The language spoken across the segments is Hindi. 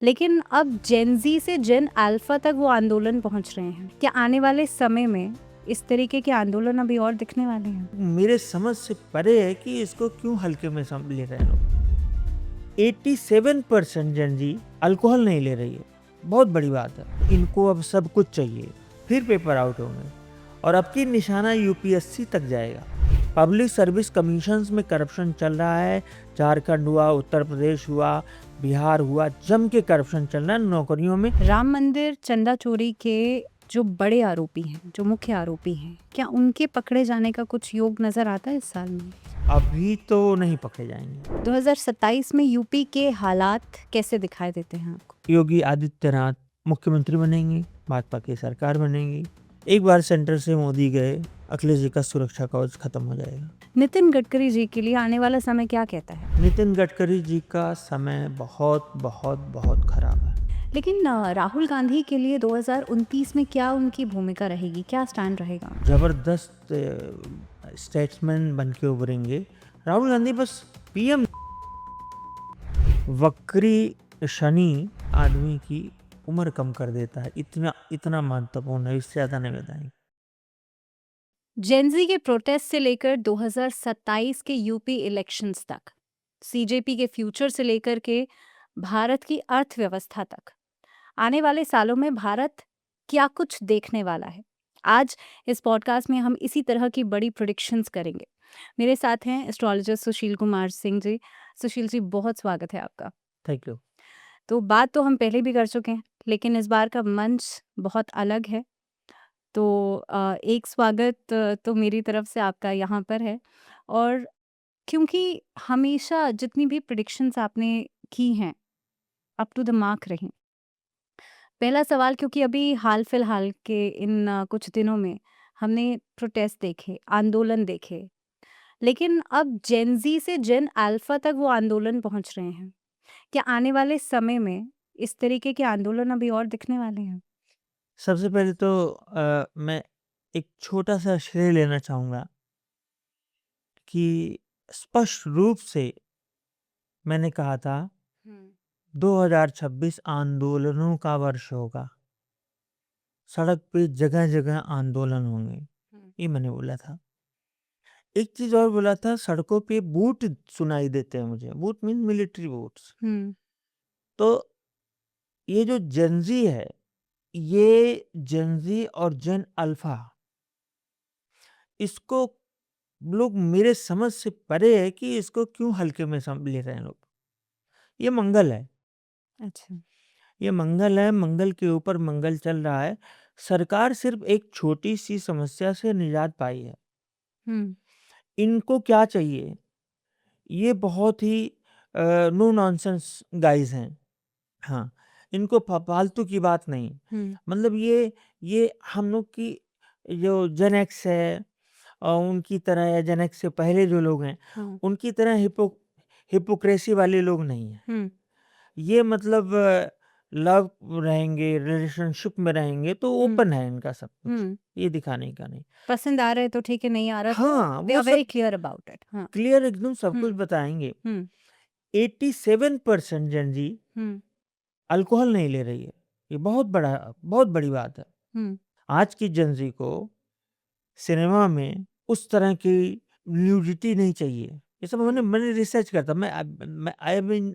लेकिन अब जेन ज़ी से जेन अल्फा तक वो आंदोलन पहुंच रहे हैं। क्या आने वाले समय में इस तरीके के आंदोलन अभी और दिखने वाले हैं? मेरे समझ से परे है कि इसको क्यों हल्के में ले रहे हैं लोग। 87% जन जी अल्कोहल नहीं ले रही है, बहुत बड़ी बात है। इनको अब सब कुछ चाहिए, फिर पेपर आउट होंगे और अब की निशाना यूपीएससी तक जाएगा। पब्लिक सर्विस कमीशंस में करप्शन चल रहा है। झारखंड हुआ, उत्तर प्रदेश हुआ, बिहार हुआ, जम के करप्शन चल रहा है नौकरियों में। राम मंदिर चंदा चोरी के जो बड़े आरोपी हैं, जो मुख्य आरोपी हैं, क्या उनके पकड़े जाने का कुछ योग नजर आता है इस साल में? अभी तो नहीं पकड़े जाएंगे। 2027 में यूपी के हालात कैसे दिखाई देते हैं आपको? योगी आदित्यनाथ मुख्यमंत्री बनेंगे, भाजपा की सरकार बनेगी। एक बार सेंटर से मोदी गए, अखिलेश जी का सुरक्षा कवच खत्म हो जाएगा। नितिन गडकरी जी के लिए आने वाला समय क्या कहता है? नितिन गडकरी जी का समय बहुत बहुत बहुत खराब है। लेकिन राहुल गांधी के लिए 2029 में क्या उनकी भूमिका रहेगी, क्या स्टैंड रहेगा? जबरदस्त स्टेट्समैन बन के उभरेंगे। राहुल गांधी बस पीएम। वक्री शनि आदमी की उम्र कम कर देता है, इतना इतना महत्वपूर्ण है, इससे ज्यादा नहीं बताएंगे। जेनजी के प्रोटेस्ट से लेकर 2027 के यूपी इलेक्शंस तक, सीजेपी के फ्यूचर से लेकर के भारत की अर्थव्यवस्था तक, आने वाले सालों में भारत क्या कुछ देखने वाला है? आज इस पॉडकास्ट में हम इसी तरह की बड़ी प्रेडिक्शंस करेंगे। मेरे साथ हैं एस्ट्रोलॉजर सुशील कुमार सिंह जी। सुशील जी, बहुत स्वागत है आपका। Thank you. तो बात तो हम पहले भी कर चुके हैं, लेकिन इस बार का मंच बहुत अलग है। तो एक स्वागत तो मेरी तरफ से आपका यहाँ पर है। और क्योंकि हमेशा जितनी भी प्रेडिक्शंस आपने की हैं, अप टू द मार्क रहीं। पहला सवाल, क्योंकि अभी हाल फिलहाल के इन कुछ दिनों में हमने प्रोटेस्ट देखे, आंदोलन देखे, लेकिन अब जेन ज़ी से जेन अल्फा तक वो आंदोलन पहुंच रहे हैं। क्या आने वाले समय में इस तरीके के आंदोलन अभी और दिखने वाले हैं? सबसे पहले तो मैं एक छोटा सा श्रेय लेना चाहूँगा कि स्पष्ट रूप से मैंने कहा था 2026 आंदोलनों का वर्ष होगा। सड़क पे जगह-जगह आंदोलन होंगे, ये मैंने बोला था। एक चीज़ और बोला था, सड़कों पे बूट सुनाई देते हैं मुझे, बूट मीन्स मिलिट्री बूट्स। हम्म। तो ये जो जेन ज़ी है, ये जेन ज़ी और जेन अल्फा, इसको लोग मेरे समझ से परे है कि इसको क्यों हल्के में ले रहे हैं लोग। ये मंगल है, अच्छा। ये मंगल है, मंगल के ऊपर मंगल चल रहा है। सरकार सिर्फ एक छोटी सी समस्या से निजात पाई है। हम्म। इनको क्या चाहिए? ये बहुत ही नो नॉनसेंस गाइज हैं। हाँ, इनको फालतू की बात नहीं। हम्म। मतलब ये हम लोग की जो जेन एक्स है उनकी तरह, या जेन एक्स से पहले जो लोग हैं, हाँ। उनकी तरह हिपोक्रेसी वाले लोग नहीं हैं। हम्म। ये मतलब लव रहेंगे, रिलेशनशिप में रहेंगे तो हम्म। ओपन है इनका सब कुछ, हम्म। ये दिखाने का नहीं। पसंद आ रहा है तो ठीक है, नहीं आ रहा तो हाँ, दे वो आर वेरी सब क्लियर अबाउट इट। हाँ। क्लियर एकदम सब कुछ हम्म। बताएंगे। हम्म। 87% जन जी हम्म। अल्कोहल नहीं ले रही है, ये बहुत बड़ी बात है। हम्म। आज की जन जी को सिनेमा में उस तरह की न्यूडिटी नहीं चाहिए। ये सब मैंने मैंने रिसर्च करता, मैं I am been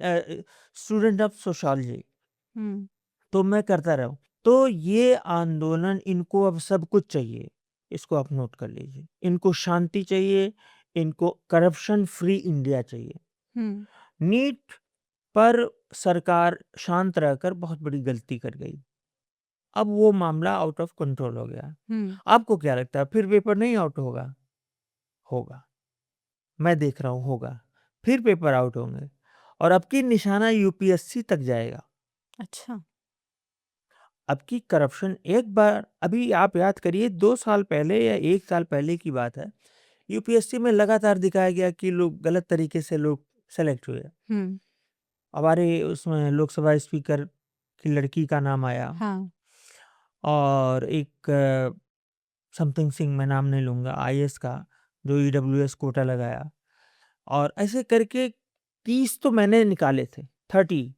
student of sociology, hmm. तो मैं करता रहा हूँ। तो ये आंदोलन, इनको अब सब कुछ चाहिए, इसको आप नोट कर लीजिए। इनको शांति चाहिए, इनको करप्शन फ्री इंडिया चाहिए। हम्म। नीट पर सरकार शांत रहकर बहुत बड़ी गलती कर गई। अब वो मामला आउट ऑफ कंट्रोल हो गया। हम्म। आपको क्या लगता है, फिर पेपर नहीं आउट होगा? होगा। मैं देख रहा हूँ, होगा। फिर पेपर आउट होंगे और अब की निशाना यूपीएससी तक जाएगा। अच्छा। अब की करप्शन एक बार, अभी आप याद करिए 2 साल पहले या 1 साल पहले की बात है, यूपीएससी में लगातार दिखाया गया कि लोग गलत तरीके से लोग सेलेक्ट हुए। हम्म। हमारे उसमें लोकसभा स्पीकर की लड़की का नाम आया हाँ। और एक समथिंग सिंह, मैं नाम नहीं लूँगा, आईएएस का, जो ईडब्ल्यूएस कोटा लगाया और ऐसे करके 30 तो मैंने निकाले थे, 30।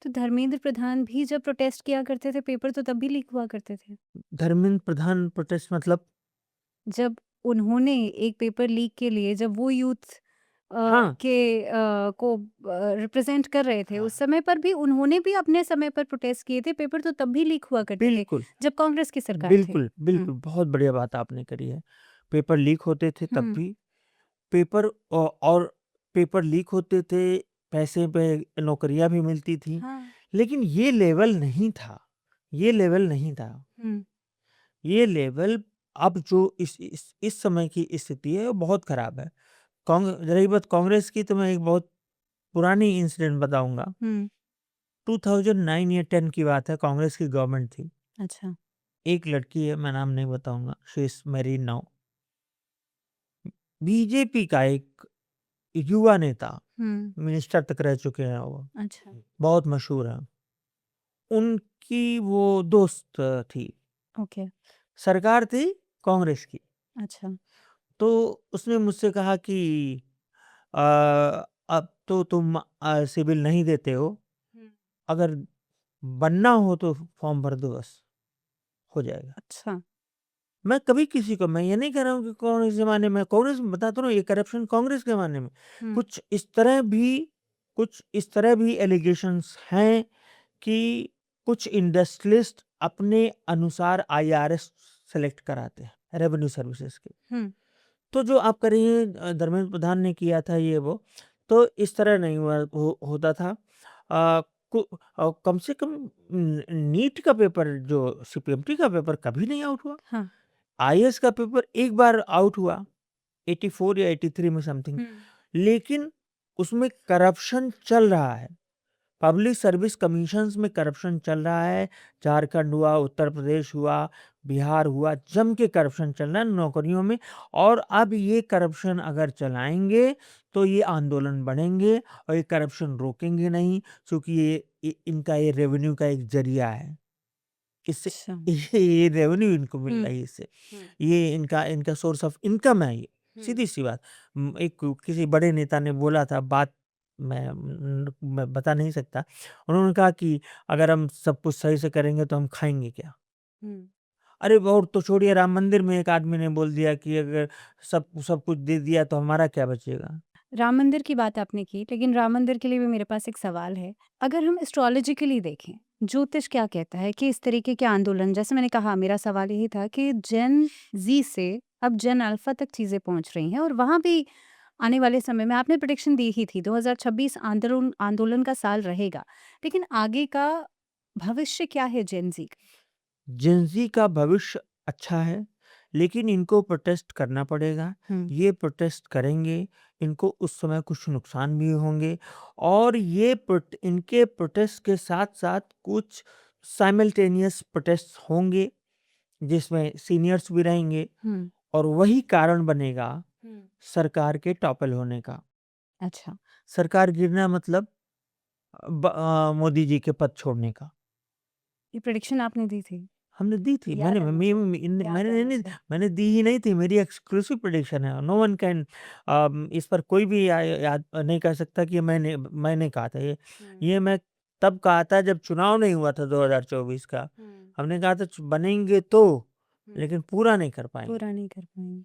तो धर्मेंद्र प्रधान भी जब प्रोटेस्ट किया करते थे, पेपर तो तब भी लीक हुआ करते थे। धर्मेंद्र प्रधान प्रोटेस्ट मतलब? जब उन्होंने एक पेपर लीक के लिए जब वो यूथ हाँ, को रिप्रेजेंट कर रहे थे, उस समय पर भी उन्होंने भी अपने समय पर प्रोटेस्ट किए थे, पेपर तो तब भी लीक हुआ करते थे, बिल्कुल, जब कांग्रेस की सरकार थे। बिल्कुल, हुँ, बिल्कुल, बहुत बढ़िया बात आपने करी है। पेपर लीक होते थे तब हुँ, भी, पेपर और पेपर लीक होते थे, पैसे पे नौकरियाँ भी मिलती थीं, हाँ, लेकिन ये लेवल नहीं था, ये लेवल नहीं था। हुँ, ये लेवल अब जो इस समय की स्थिति है वो बहुत खराब है। रही बात कांग्रेस की, तो मैं एक बहुत पुरानी इंसिडेंट बताऊँगा। हुँ, 2009 या 10 की बात है, कांग्रेस की गवर्नमेंट थी। अच्छा, एक लड़की है, मैं नाम नहीं बताऊँगा, she is married now. BJP का एक युवा नेता, हुँ, मिनिस्टर तक रह चुके हैं वो, अच्छा, बहुत मशहूर हैं। उनकी वो दोस्त थी, ओके, सरकार थी कांग्रेस की। अच्छा, तो उसने मुझसे कहा कि अ, अब तो तुम सिविल नहीं देते हो, हुँ, अगर बनना हो तो फॉर्म भर दो बस, हो जाएगा। अच्छा, मैं कभी किसी को, मैं ये नहीं कह रहा हूँ कि कांग्रेस ज़माने में, कांग्रेस में बताता हूँ, ये करप्शन कांग्रेस के ज़माने में। हुँ, कुछ इस तरह भी कुछ इस तरह भी एलिगेशंस हैं कि कुछ इंडस्ट्रियलिस्ट अपने अनुसार आईआरएस सेलेक्ट कराते हैं, रेवेन्यू सर्विसेज़ के। हुँ, तो जो आप कह रही हैं धर्मेंद्र प्रधान ने किया था ये वो, तो इस तरह नहीं होता था। कम से कम नीट का पेपर, जो सीपीएमटी का पेपर कभी नहीं आउट हुआ। हाँ, आईएएस का पेपर एक बार आउट हुआ, 84 या 83 में समथिंग, हुँ, लेकिन उसमें करप्शन चल रहा है। पब्लिक सर्विस कमीशंस में करप्शन चल रहा है। झारखंड हुआ, उत्तर प्रदेश हुआ, बिहार हुआ, जम के करप्शन चल रहा है नौकरियों में। और अब ये करप्शन अगर चलाएँगे, तो ये आंदोलन बढ़ेंगे और ये करप्शन रोकेंगे नहीं, क्योंकि इनका ये रेवेन्यू का एक ज़रिया है। इससे अच्छा, ये रेवेन्यू इनको मिल हुँ, रहा है इससे। हुँ, ये इनका इनका सोर्स ऑफ इनकम है ये, हुँ, सीधी-सी बात। एक किसी बड़े नेता ने बोला था बात, मैं बता नहीं सकता। उन्होंने कहा कि अगर हम सब कुछ सही से करेंगे तो हम खाएँगे क्या? हुँ। अरे और तो छोड़िए, राम मंदिर में एक आदमी ने बोल दिया कि अगर सब सब कुछ दे दिया तो हमारा क्या बचेगा? राम मंदिर की बात आपने की, लेकिन राम मंदिर के लिए भी मेरे पास एक सवाल है। अगर हम एस्ट्रोलॉजिकली देखें, ज्योतिष क्या कहता है कि इस तरीके के आंदोलन, जैसे मैंने कहा मेरा सवाल यही था कि जेन ज़ी से अब जेन अल्फ़ा तक चीज़ें पहुँच रही हैं और वहाँ भी आने वाले समय में आपने प्रेडिक्शन दी ही थी 2026 आंदोलन आंदोलन का साल रहेगा। लेकिन आगे का भविष्य क्या है जेन ज़ी का? जेन ज़ी का भविष्य अच्छा है, लेकिन इनको प्रोटेस्ट करना पड़ेगा। हुँ, ये प्रोटेस्ट करेंगे, इनको उस समय कुछ नुकसान भी होंगे, और ये इनके प्रोटेस्ट के साथ-साथ कुछ साइमल्टेनियस प्रोटेस्ट होंगे, जिसमें सीनियर्स भी रहेंगे, हुँ, और वही कारण बनेगा हुँ। सरकार के टॉपल होने का। अच्छा, सरकार गिरना मतलब मोदी जी के पद छोड़ने का। ये प्रेडिक्शन आपने दी थी? हमने दी थी। याद है मुझे, याद है मैंने नहीं, मुझे। मैंने दी ही नहीं थी, मेरी एक्सक्लूसिव प्रेडिक्शन है। नो वन कैन, इस पर कोई भी याद नहीं कर सकता कि मैंने कहा था ये। हुँ, ये मैं तब कहा था जब चुनाव नहीं हुआ था 2024 का। हुँ, हमने कहा था बनेंगे तो, हुँ। लेकिन पूरा नहीं कर पाएँगे। पूरा नहीं कर पाएँगे।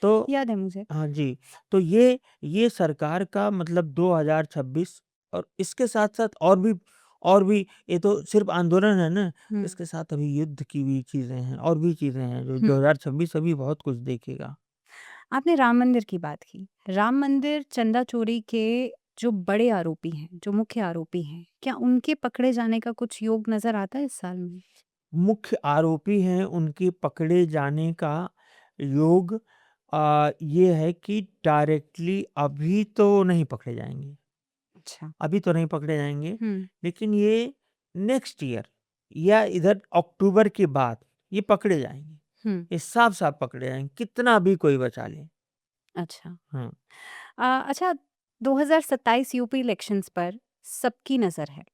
तो याद है मुझे। हाँ जी, तो ये सरकार का मतलब 2026, और इसके साथ-साथ और भी ये तो सिर्फ़ आंदोलन है ना, हुँ, इसके साथ अभी युद्ध की भी चीज़ें हैं, और भी चीज़ें हैं जो हुँ। 2026 अभी बहुत कुछ देखेगा। आपने राम मंदिर की बात की। राम मंदिर चंदा चोरी के जो बड़े आरोपी हैं, जो मुख्य आरोपी हैं, क्या उनके पकड़े जाने का कुछ योग नज़र आता है इस साल में? मुख्य आरोपी हैं, उनके पकड़े जाने का योग ये है कि डायरेक्टली अभी तो नहीं पकड़े जाएँगे। अच्छा। अभी तो नहीं पकड़े जाएँगे, हुँ, लेकिन ये नेक्स्ट ईयर या इधर अक्टूबर के बाद ये पकड़े जाएँगे। हुँ, ये साफ-साफ पकड़े जाएँगे, कितना भी कोई बचा ले। अच्छा। हाँ। अच्छा, 2027 यूपी इलेक्शंस पर सबकी नज़र है।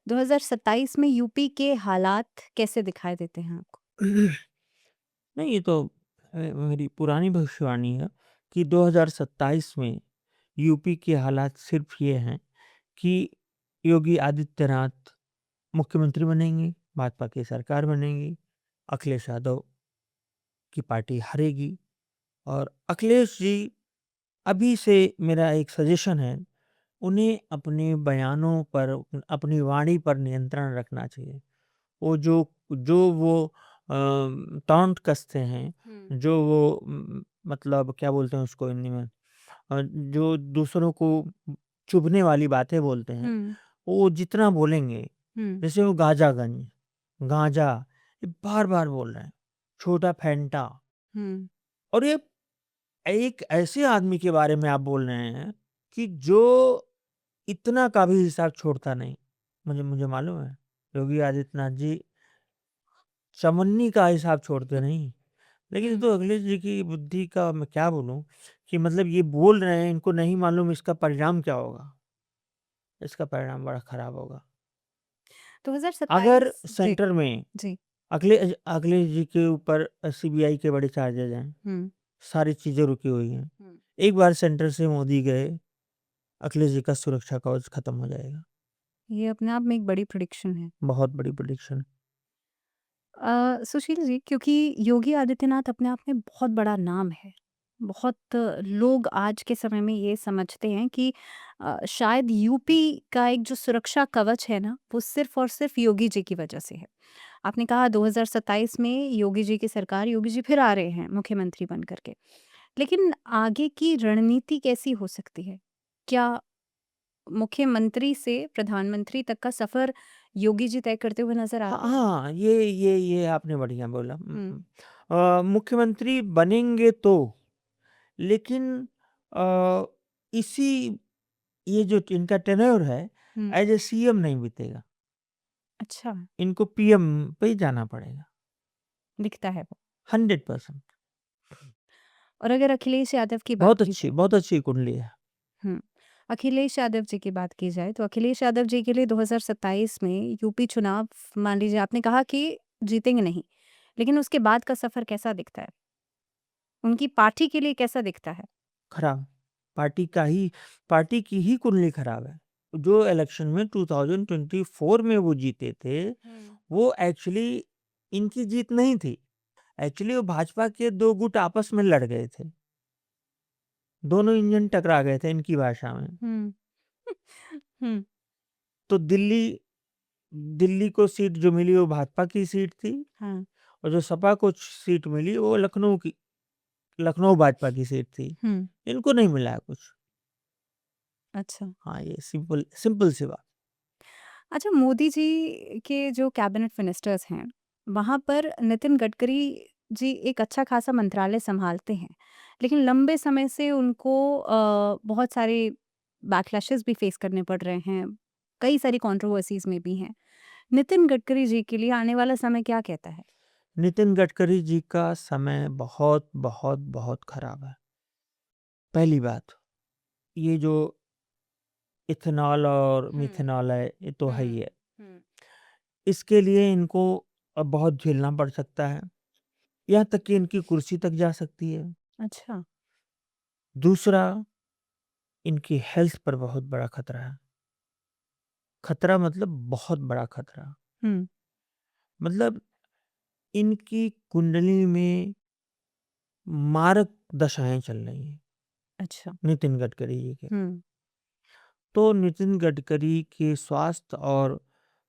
2027 में यूपी के हालात कैसे दिखाई देते हैं आपको? नहीं, ये तो मेरी पुरानी भविष्यवाणी है कि 2027 में यूपी के हालात सिर्फ़ ये हैं कि योगी आदित्यनाथ मुख्यमंत्री बनेंगे, भाजपा की सरकार बनेगी, अखिलेश यादव की पार्टी हारेगी। और अखिलेश जी, अभी से मेरा एक सजेशन है, उन्हें अपने बयानों पर, अपनी वाणी पर नियंत्रण रखना चाहिए। वो जो वो टॉन्ट कसते हैं, जो वो मतलब क्या बोलते हैं उसको हिंदी में, जो दूसरों को चुभने वाली बातें बोलते हैं, वो जितना बोलेंगे, जैसे वो गांजागंज, गांजा, ये बार-बार बोल रहे हैं, छोटा फैंटा, और ये एक ऐसे आदमी के बारे में आप बोल रहे हैं कि जो इतना का भी हिसाब छोड़ता नहीं। मुझे मालूम है, योगी आदित्यनाथ जी चवन्नी का हिसाब छोड़ते नहीं। लेकिन ये तो अखिलेश जी की बुद्धि का मैं क्या बोलूँ, कि मतलब ये बोल रहे हैं, इनको नहीं मालूम इसका परिणाम क्या होगा। इसका परिणाम बड़ा खराब होगा। अगर 2027 जी, सेंटर में जी। अखिलेश जी के ऊपर सीबीआई के बड़े चार्जेज हैं, सारी चीज़ें रुकी हुई हैं। एक बार सेंटर से मोदी गए, अखिलेश जी का सुरक्षा कवच खत्म हो जाएगा। ये अपने आप में एक बड़ी प्रेडिक्शन है। बहुत बड़ी प्रेडिक्शन। सुशील जी, क्योंकि योगी आदित्यनाथ अपने आप में बहुत बड़ा नाम है। बहुत लोग आज के समय में ये समझते हैं कि शायद यूपी का एक जो सुरक्षा कवच है ना, वो सिर्फ़ और सिर्फ़ योगी जी की वजह से है। आपने कहा 2027 में योगी जी की सरकार, योगी जी फिर आ रहे हैं मुख्यमंत्री बन कर के। लेकिन आगे की रणनीति कैसी हो सकती है? क्या मुख्यमंत्री से प्रधानमंत्री तक का सफ़र योगी जी तय करते हुए नज़र हाँ, आते हैं? हाँ, ये आपने बढ़िया बोला। हुँ, मुख्यमंत्री बनेंगे तो, लेकिन अ, इसी ये जो इनका टेन्योर है, हुँ। एज़ ए सीएम नहीं बीतेगा। अच्छा, इनको पीएम पे ही जाना पड़ेगा, दिखता है वो। 100%। और अगर अखिलेश यादव की बात की जाए, बहुत अच्छी कुंडली है। हुँ, अखिलेश यादव जी की बात की जाए, तो अखिलेश यादव जी के लिए 2027 में यूपी चुनाव, मान लीजिए आपने कहा कि जीतेंगे नहीं, लेकिन उसके बाद का सफ़र कैसा दिखता है? उनकी पार्टी के लिए कैसा दिखता है? खराब, पार्टी की ही कुंडली खराब है। जो इलेक्शन में 2024 में वो जीते थे, हुँ। वो एक्चुअली इनकी जीत नहीं थी। एक्चुअली वो भाजपा के 2 गुट आपस में लड़ गए थे। दोनों इंजन टकरा गए थे इनकी भाषा में। हुँ। हुँ, तो दिल्ली दिल्ली को सीट जो मिली वो भाजपा की सीट थी, हाँ, और जो सपा को सीट मिली वो लखनऊ भाजपा की सीट थी। हुँ, इनको नहीं मिला है कुछ। अच्छा। हाँ, ये सिंपल सिंपल सी बात। अच्छा, मोदी जी के जो कैबिनेट मिनिस्टर्स हैं, वहाँ पर नितिन गडकरी जी एक अच्छा खासा मंत्रालय सँभालते हैं। लेकिन लंबे समय से उनको बहुत सारे बैकलैशेस भी फेस करने पड़ रहे हैं। कई सारी कंट्रोवर्सीज़ में भी हैं। नितिन गडकरी जी के लिए आने वाला समय क्या कहता है? नितिन गडकरी जी का समय बहुत, बहुत, बहुत खराब है। पहली बात, ये जो इथेनॉल और हुँ, मिथेनॉल है, ये तो है ही हुँ, है। हुँ। इसके लिए इनको अब बहुत झेलना पड़ सकता है। यहाँ तक कि इनकी कुर्सी तक जा सकती है। अच्छा। दूसरा, इनकी हेल्थ पर बहुत बड़ा खतरा है। खतरा मतलब बहुत बड़ा खतरा। हुँ, मतलब इनकी कुंडली में मारक दशाएँ चल रही हैं, अच्छा। नितिन गडकरी जी के। हुँ, तो नितिन गडकरी के स्वास्थ्य और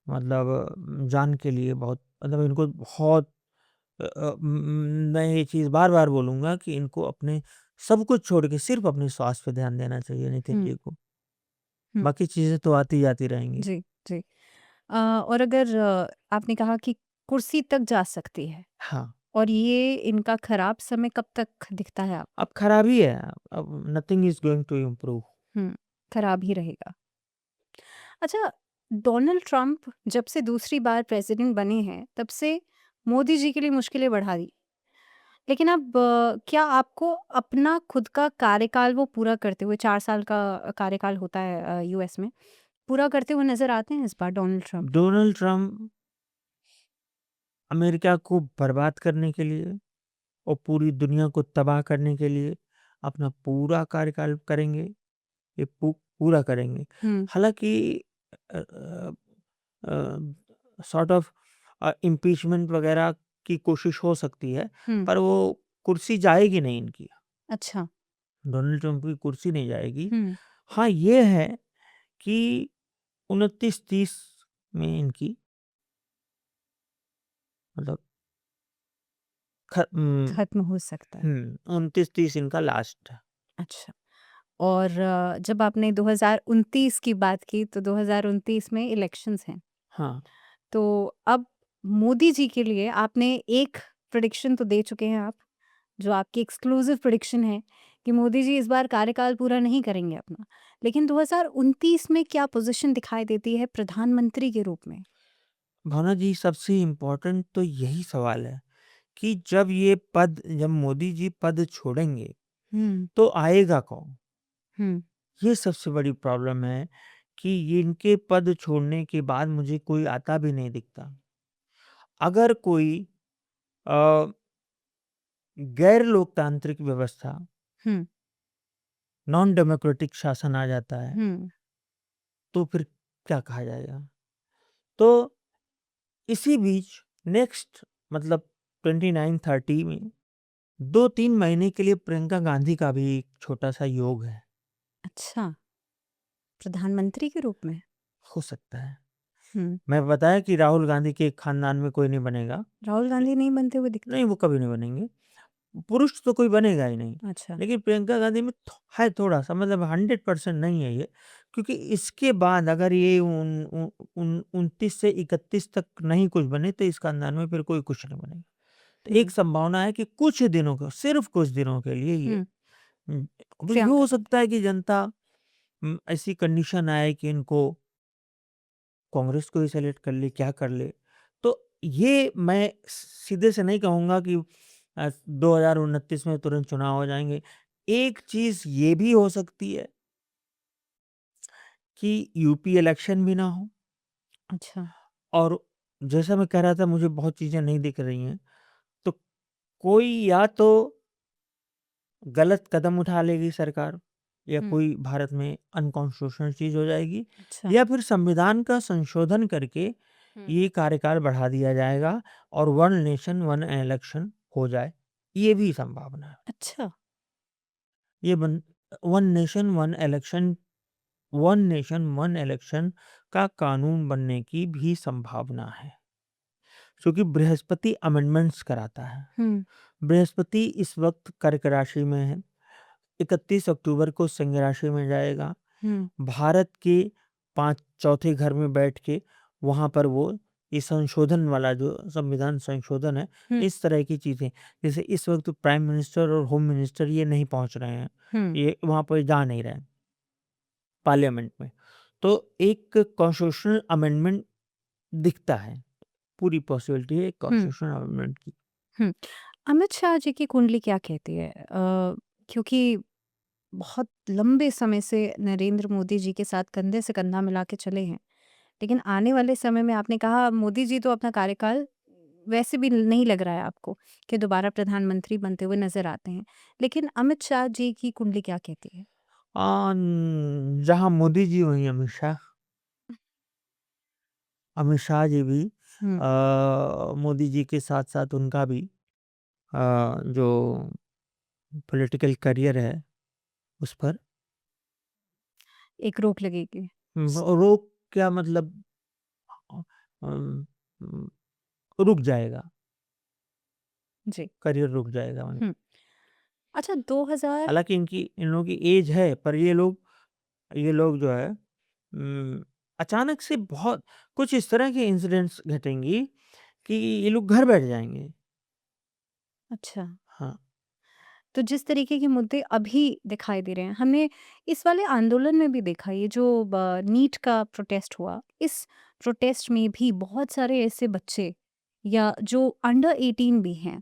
मतलब जान के लिए बहुत, मतलब इनको बहुत मैं ये चीज़ बार-बार बोलूँगा कि इनको अपने सब कुछ छोड़ के सिर्फ़ अपने स्वास्थ्य पे ध्यान देना चाहिए नितिन हुँ, जी को। हुँ। बाकी चीज़ें तो आती-जाती रहेंगी। जी, जी। और अगर आपने कहा कि कुर्सी तक जा सकती है। हाँ, और ये इनका खराब समय कब तक दिखता है आप? अब खराब ही है, अब nothing is going to improve. Hmm, खराब ही रहेगा। अच्छा, डोनाल्ड ट्रंप जब से दूसरी बार प्रेज़िडेंट बने हैं, तब से मोदी जी के लिए मुश्किलें बढ़ा दी। लेकिन अब क्या आपको अपना खुद का कार्यकाल वो पूरा करते हुए, 4 साल का कार्यकाल होता है यूएस में, पूरा करते हुए नज़र आते हैं इस बार Donald Trump? Donald Trump America को बर्बाद करने के लिए और पूरी दुनिया को तबाह करने के लिए अपना पूरा कार्यकाल करेंगे, ये पूरा करेंगे। हुँ, हालाँकि सॉर्ट ऑफ इम्पीचमेंट वगैरह की कोशिश हो सकती है, हुँ, पर वो कुर्सी जाएगी नहीं इनकी। अच्छा। डोनाल्ड ट्रंप की कुर्सी नहीं जाएगी। हुँ, हाँ, ये है कि 29-30 में इनकी मतलब ख उम, खत्म हो सकता है। 29-30 इनका लास्ट है। अच्छा। और जब आपने 2029 की बात की तो 2029 में इलेक्शंस हैं। हाँ, तो अब मोदी जी के लिए आपने एक प्रेडिक्शन तो दे चुके हैं आप, जो आपकी एक्सक्लूसिव प्रेडिक्शन है कि मोदी जी इस बार कार्यकाल पूरा नहीं करेंगे अपना। लेकिन 2029 में क्या पोज़ीशन दिखाई देती है प्रधानमंत्री के रूप में? भावना जी, सबसे इम्पोर्टेंट तो यही सवाल है कि जब मोदी जी पद छोड़ेंगे, हुँ, तो आएगा कौन? हुँ, ये सबसे बड़ी प्रॉब्लम है कि ये इनके पद छोड़ने के बाद मुझे कोई आता भी नहीं दिखता। अगर कोई अ, गैर लोकतांत्रिक व्यवस्था, हुँ, नॉन डेमोक्रेटिक शासन आ जाता है, हुँ, तो फिर क्या कहा जाएगा? तो इसी बीच नेक्स्ट मतलब 29-30 में 2-3 महीने के लिए प्रियंका गांधी का भी एक छोटा-सा योग है, अच्छा, प्रधानमंत्री के रूप में? हो सकता है। हुँ, मैं बताया कि राहुल गांधी के खानदान में कोई नहीं बनेगा। राहुल गांधी नहीं बनते हुए दिखते? नहीं, वो कभी नहीं बनेंगे। पुरुष तो कोई बनेगा ही नहीं। अच्छा, लेकिन प्रियंका गांधी में है थोड़ा-सा, मतलब 100% नहीं है ये। क्योंकि इसके बाद अगर ये उन उन उन 29 से 31 तक नहीं कुछ बने, तो इस खानदान में फिर कोई कुछ नहीं बनेगा। तो एक हुँ, संभावना है कि कुछ दिनों को, सिर्फ़ कुछ दिनों के लिए ये हुँ, उम, अब ये प्रियंका हो गांधी। सकता है कि जनता ऐसी कंडीशन आए कि इनको कांग्रेस को ही सेलेक्ट कर ले, क्या कर ले। तो ये मैं सीधे से नहीं कहूँगा कि 2029 में तुरंत चुनाव हो जाएँगे। एक चीज़ ये भी हो सकती है कि यूपी इलेक्शन भी ना हो, अच्छा, और जैसा मैं कह रहा था मुझे बहुत चीज़ें नहीं दिख रही हैं। तो कोई या तो गलत कदम उठा लेगी सरकार, या हुँ, कोई भारत में अनकॉन्स्टिट्यूशनल चीज़ हो जाएगी, अच्छा, या फिर संविधान का संशोधन करके हुँ, ये कार्यकाल बढ़ा दिया जाएगा और वन नेशन वन इलेक्शन हो जाए। ये भी संभावना है। अच्छा, ये बन one nation one election one nation one election का कानून बनने की भी संभावना है, क्योंकि बृहस्पति अमेंडमेंट्स कराता है। हुँ, बृहस्पति इस वक्त कर्क राशि में है, 31 अक्टूबर को सिंह राशि में जाएगा। हुँ, भारत के 5 चौथे घर में बैठ के वहाँ पर वो ये संशोधन वाला जो संविधान संशोधन है, हुँ, इस तरह की चीज़ें, जैसे इस वक़्त प्राइम मिनिस्टर और होम मिनिस्टर ये नहीं पहुँच रहे हैं, हुँ, ये वहाँ पर जा नहीं रहे हैं, पार्लियामेंट में। तो एक कॉन्स्टिट्यूशनल अमेंडमेंट दिखता है, पूरी पॉसिबिलिटी है हुँ, कॉन्स्टिट्यूशनल अमेंडमेंट की। हुँ। अमित शाह जी की कुंडली क्या कहती है? क्योंकि बहुत लंबे समय से नरेंद्र मोदी जी के साथ कंधे से कंधा मिला के चले हैं। लेकिन आने वाले समय में आपने कहा मोदी जी तो अपना कार्यकाल वैसे भी नहीं लग रहा है आपको कि दोबारा प्रधानमंत्री बनते हुए नज़र आते हैं। लेकिन अमित शाह जी की कुंडली क्या कहती है? जहाँ मोदी जी वहीं अमित शाह। अमित शाह जी भी हुँ, मोदी जी के साथ-साथ उनका भी जो पॉलिटिकल करियर है उस पर एक रोक लगेगी। रोक क्या मतलब अ, अम, उम, रुक जाएगा, जी। करियर रुक जाएगा हुँ। अच्छा 2000 हालाँकि इनकी इन लोगों की एज है, पर ये लोग जो है अचानक से बहुत कुछ इस तरह के इंसिडेंट्स घटेंगी कि ये लोग घर बैठ जाएँगे। अच्छा। हाँ। तो जिस तरीके के मुद्दे अभी दिखाई दे रहे हैं, हमने इस वाले आंदोलन में भी देखा ये जो नीट का प्रोटेस्ट हुआ, इस प्रोटेस्ट में भी बहुत सारे ऐसे बच्चे या जो अंडर 18 भी हैं,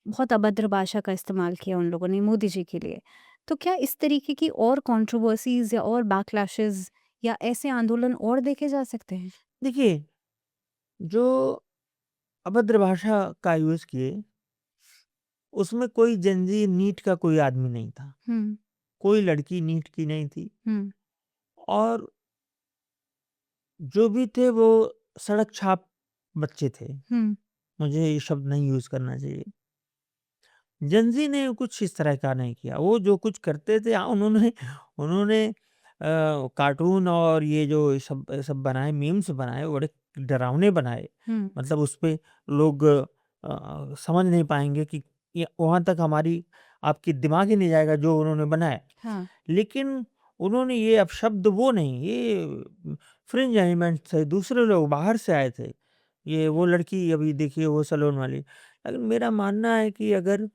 बहुत अभद्र भाषा का इस्तेमाल किया उन लोगों ने मोदी जी के लिए। तो क्या इस तरीके की और कंट्रोवर्सीज़ या और बैकलैशेज़ या ऐसे आंदोलन और देखे जा सकते हैं? देखिए, जो अभद्र भाषा का यूज़ किए, उसमें कोई जेनज़ी नीट का कोई आदमी नहीं था। हुँ, कोई लड़की नीट की नहीं थी, हुँ, और जो भी थे वो सड़क छाप बच्चे थे। हुँ, मुझे ये शब्द नहीं यूज़ करना चाहिए। जेनज़ी ने कुछ इस तरह का नहीं किया। वो जो कुछ करते थे उन्होंने उन्होंने कार्टून और ये जो सब सब बनाए, मीम्स बनाए, बड़े डरावने बनाए। हुँ, मतलब उसपे लोग समझ नहीं पाएँगे कि ये वहाँ तक हमारी आपकी दिमाग ही नहीं जाएगा जो उन्होंने बनाया। हाँ, लेकिन उन्होंने ये अपशब्द वो नहीं, ये फ्रिंज एलिमेंट्स थे, दूसरे लोग बाहर से आए थे। ये वो लड़की अभी देखिए वो सैलून वाली। लेकिन मेरा मानना है कि अगर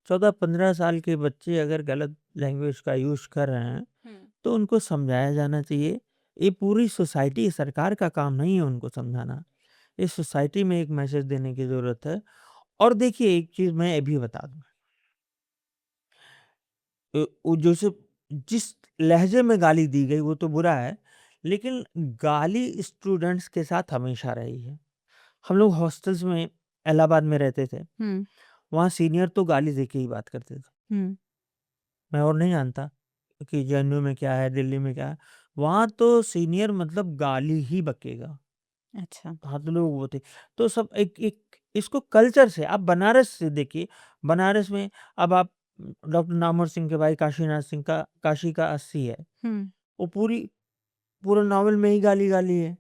14-15 साल के बच्चे अगर गलत लैंग्वेज का यूज़ कर रहे हैं, हुँ, तो उनको समझाया जाना चाहिए। ये पूरी सोसाइटी सरकार का काम नहीं है उनको समझाना। इस सोसाइटी में एक मैसेज देने की ज़रूरत है। और देखिए एक चीज़ मैं ये भी बता दूँ, वो जैसे जिस लहज़े में गाली दी गई वो तो बुरा है, लेकिन गाली स्टूडेंट्स के साथ हमेशा रही है। हम लोग हॉस्टल्स में इलाहाबाद में रहते थे, हुँ, वहाँ सीनियर तो गाली दे के ही बात करते थे। हुँ, मैं और नहीं जानता कि जेएनयू में क्या है, दिल्ली में क्या है। वहाँ तो सीनियर मतलब गाली ही बकेगा। अच्छा, हाँ, तो लोग वो थे। तो सब एक एक इसको कल्चर से आप बनारस से देखिए, बनारस में अब आप डॉक्टर नामवर सिंह के भाई काशीनाथ सिंह का काशी का 80 है। हुँ, वो पूरा नॉवल में ही गाली-गाली है।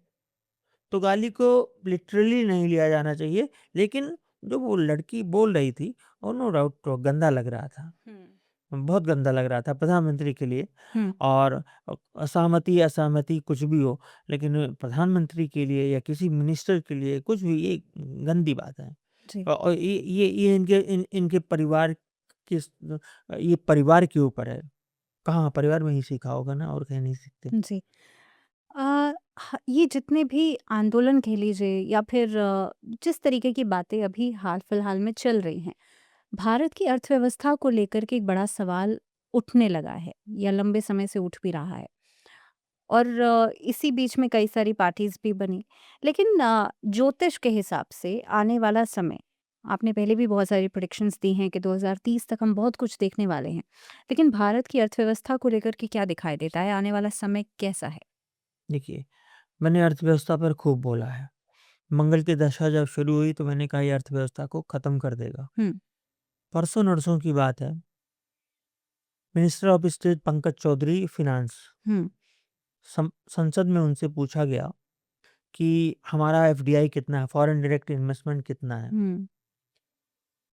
तो गाली को लिटरली नहीं लिया जाना चाहिए, लेकिन जो वो लड़की बोल रही थी, वो नो डाउट गंदा लग रहा था। हुँ, बहुत गंदा लग रहा था प्रधानमंत्री के लिए। हुँ, और असहमति कुछ भी हो, लेकिन प्रधानमंत्री के लिए या किसी मिनिस्टर के लिए कुछ भी ये गंदी बात है। जी, और ये इनके परिवार ये परिवार के ऊपर है। कहाँ परिवार में ही सीखा होगा ना, और कहीं नहीं सीखते। जी। ये जितने भी आंदोलन कह लीजिए या फिर जिस तरीके की बातें अभी हाल-फिलहाल में चल रही हैं, भारत की अर्थव्यवस्था को लेकर के एक बड़ा सवाल उठने लगा है या लंबे समय से उठ भी रहा है। और इसी बीच में कई सारी पार्टीज़ भी बनी। लेकिन ज्योतिष के हिसाब से आने वाला समय, आपने पहले भी बहुत सारी प्रेडिक्शंस दी हैं कि 2030 तक हम बहुत कुछ देखने वाले हैं। लेकिन भारत की अर्थव्यवस्था को लेकर के क्या दिखाई देता है? आने वाला समय कैसा है? देखिए, मैंने अर्थव्यवस्था पर खूब बोला है। मंगल की दशा जब शुरू हुई तो मैंने कहा ये अर्थव्यवस्था को खत्म कर देगा। हुँ, परसों नरसों की बात है, minister of state Pankaj Chaudhary finance hmm, संसद में उनसे पूछा गया कि हमारा एफडीआई कितना है, फॉरेन डायरेक्ट इन्वेस्टमेंट कितना है? हुँ,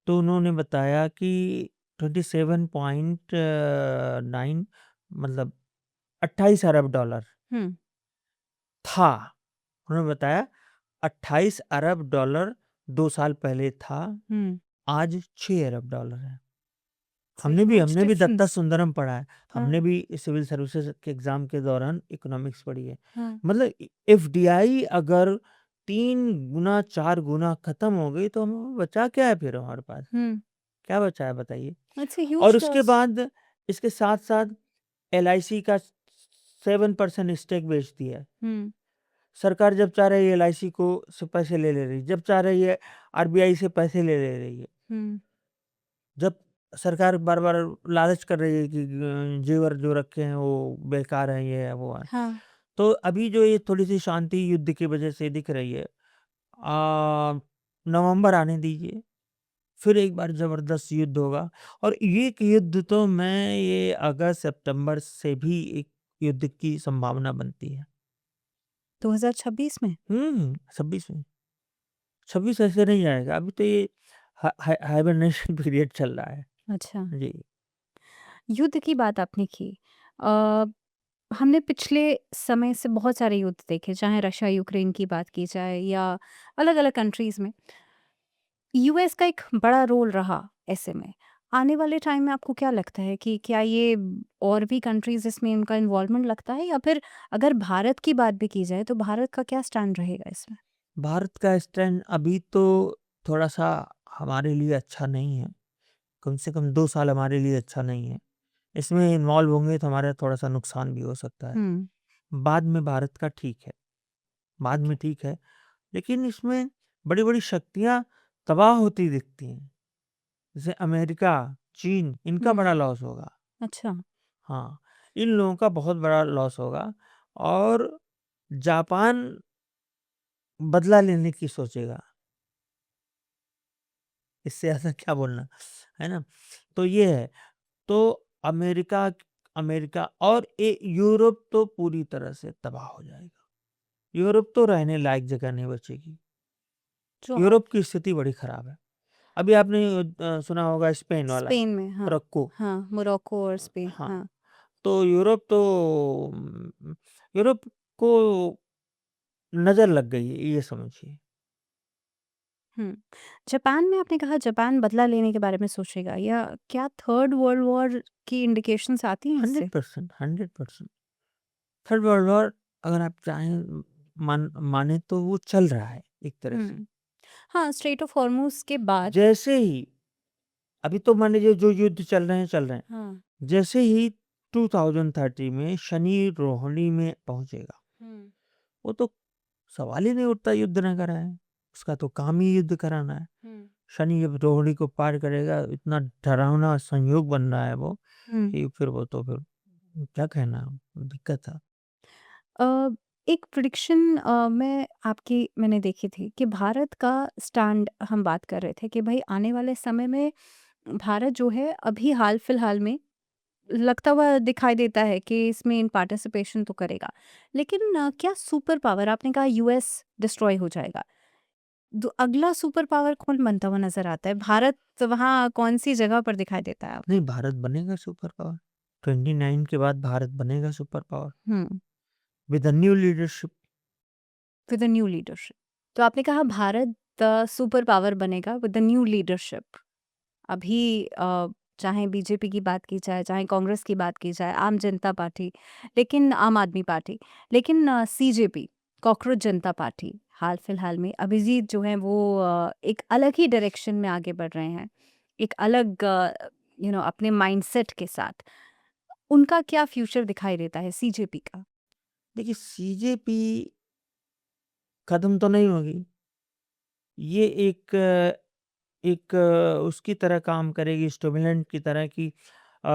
तो उन्होंने बताया कि 27.9 मतलब 28 अरब डॉलर हुँ, था। उन्होंने बताया 28 अरब डॉलर 2 साल पहले था, हुँ। आज 6 अरब डॉलर है। सो ह्यूज हमने भी दत्ता डिफरेंस। सुंदरम पढ़ा है। हाँ, हमने भी सिविल सर्विसेज़ के एग्ज़ाम के दौरान इकोनॉमिक्स पढ़ी है। हाँ। मतलब एफडीआई अगर 3 गुना 4 गुना खत्म हो गई तो हमें बचा क्या है फिर हमारे पास? हुँ, क्या बचा है बताइए? इट्स अ और ह्यूज उसके लॉस। बाद इसके साथ-साथ एलआईसी का 7% स्टेक बेच दिया है। हुँ, सरकार जब चाह रही है एलआईसी को से पैसे ले रही है, जब चाह रही है आरबीआई से पैसे ले रही है। हुँ, जब सरकार बार-बार लालच कर रही है कि जेवर जो रखे हैं वो बेकार हैं, ये है, वो है। हाँ। तो अभी जो ये थोड़ी-सी शांति युद्ध की वजह से दिख रही है, नवंबर आने दीजिए, फिर एक बार ज़बरदस्त युद्ध होगा। और ये एक युद्ध तो मैं ये अगस्त-सितंबर से भी एक युद्ध की संभावना बनती है। 2026 में? 26 में। 26 ऐसे नहीं जाएगा, अभी तो ये हाइबरनेशन पीरियड चल रहा है। अच्छा। जी। युद्ध की बात आपने की। अ, हमने पिछले समय से बहुत सारे युद्ध देखे, चाहे रशिया यूक्रेन की बात की जाए या अलग-अलग कंट्रीज़ में। यूएस का एक बड़ा रोल रहा ऐसे में। आने वाले टाइम में आपको क्या लगता है कि क्या ये और भी कंट्रीज़ इसमें इनका इन्वॉल्वमेंट लगता है, या फिर अगर भारत की बात भी की जाए तो भारत का क्या स्टैंड रहेगा इसमें? भारत का स्टैंड अभी तो थोड़ा-सा हमारे लिए अच्छा नहीं है। कम से कम 2 साल हमारे लिए अच्छा नहीं है। इसमें इन्वॉल्व होंगे तो हमारा थोड़ा-सा नुकसान भी हो सकता है। हुँ, बाद में भारत का ठीक है, बाद में ठीक है, लेकिन इसमें बड़ी-बड़ी शक्तियाँ तबाह होती दिखती हैं। जैसे अमेरिका, चीन, इनका हुँ, बड़ा लॉस होगा। अच्छा। हाँ, इन लोगों का बहुत बड़ा लॉस होगा। और जापान बदला लेने की सोचेगा। इससे ज़्यादा क्या बोलना, है ना? तो ये है। तो अमेरिका अमेरिका और यूरोप तो पूरी तरह से तबाह हो जाएगा। यूरोप तो रहने लायक जगह नहीं बचेगी। जो आप यूरोप की स्थिति बड़ी खराब है। अभी आपने सुना होगा स्पेन वाला, स्पेन में, हाँ। मोरक्को। हाँ, मोरक्को और स्पेन, हाँ, हाँ। तो यूरोप को नज़र लग गई है, ये समझिए। हुँ। जापान में आपने कहा जापान बदला लेने के बारे में सोचेगा, या क्या थर्ड वर्ल्ड वॉर की इंडिकेशंस आती हैं इससे? 100%, 100%। थर्ड वर्ल्ड वॉर अगर आप चाहें माने तो वो चल रहा है एक तरह से। हुँ। हाँ, स्ट्रेट ऑफ हॉर्मज़ के बाद। जैसे ही अभी तो मान लीजिए जो युद्ध चल रहे हैं, हाँ। जैसे ही 2030 में शनि रोहिणी में पहुंचेगा, हुँ। वो तो सवाल ही नहीं उठता युद्ध न कराए। उसका तो काम ही युद्ध कराना है। हुँ। शनि जब रोहिणी को पार करेगा, इतना डरावना संयोग बन रहा है वो, हुँ। कि फिर वो तो फिर क्या कहना, दिक्कत है। अ, एक प्रेडिक्शन मैंने देखी थी कि भारत का स्टैंड हम बात कर रहे थे कि भई आने वाले समय में भारत जो है अभी हाल-फिलहाल में लगता हुआ दिखाई देता है कि इसमें इन पार्टिसिपेशन तो करेगा। लेकिन क्या सुपर पावर, आपने कहा यूएस डिस्ट्रॉय हो जाएगा। अगला सुपर पावर कौन बनता हुआ नज़र आता है? भारत वहाँ कौन-सी जगह पर दिखाई देता है नहीं, आपको? भारत बनेगा सुपर पावर। 29 के बाद भारत बनेगा super power hmm, with a new leadership. With the new leadership. तो आपने कहा भारत सुपर पावर बनेगा विद द न्यू लीडरशिप। अभी चाहे बीजेपी की बात की जाए, चाहे कांग्रेस की बात की जाए, आम जनता पार्टी, लेकिन आम आदमी पार्टी, लेकिन सीजेपी, कॉकरोच जनता पार्टी, हाल-फिलहाल में अभिजीत जो हैं वो एक अलग ही डायरेक्शन में आगे बढ़ रहे हैं। एक अलग अपने माइंडसेट के साथ। उनका क्या फ्यूचर दिखाई देता है सीजेपी का? देखिए, सीजेपी खत्म तो नहीं होगी। ये एक उसकी तरह काम करेगी, स्टिमुलेंट की तरह, कि अ,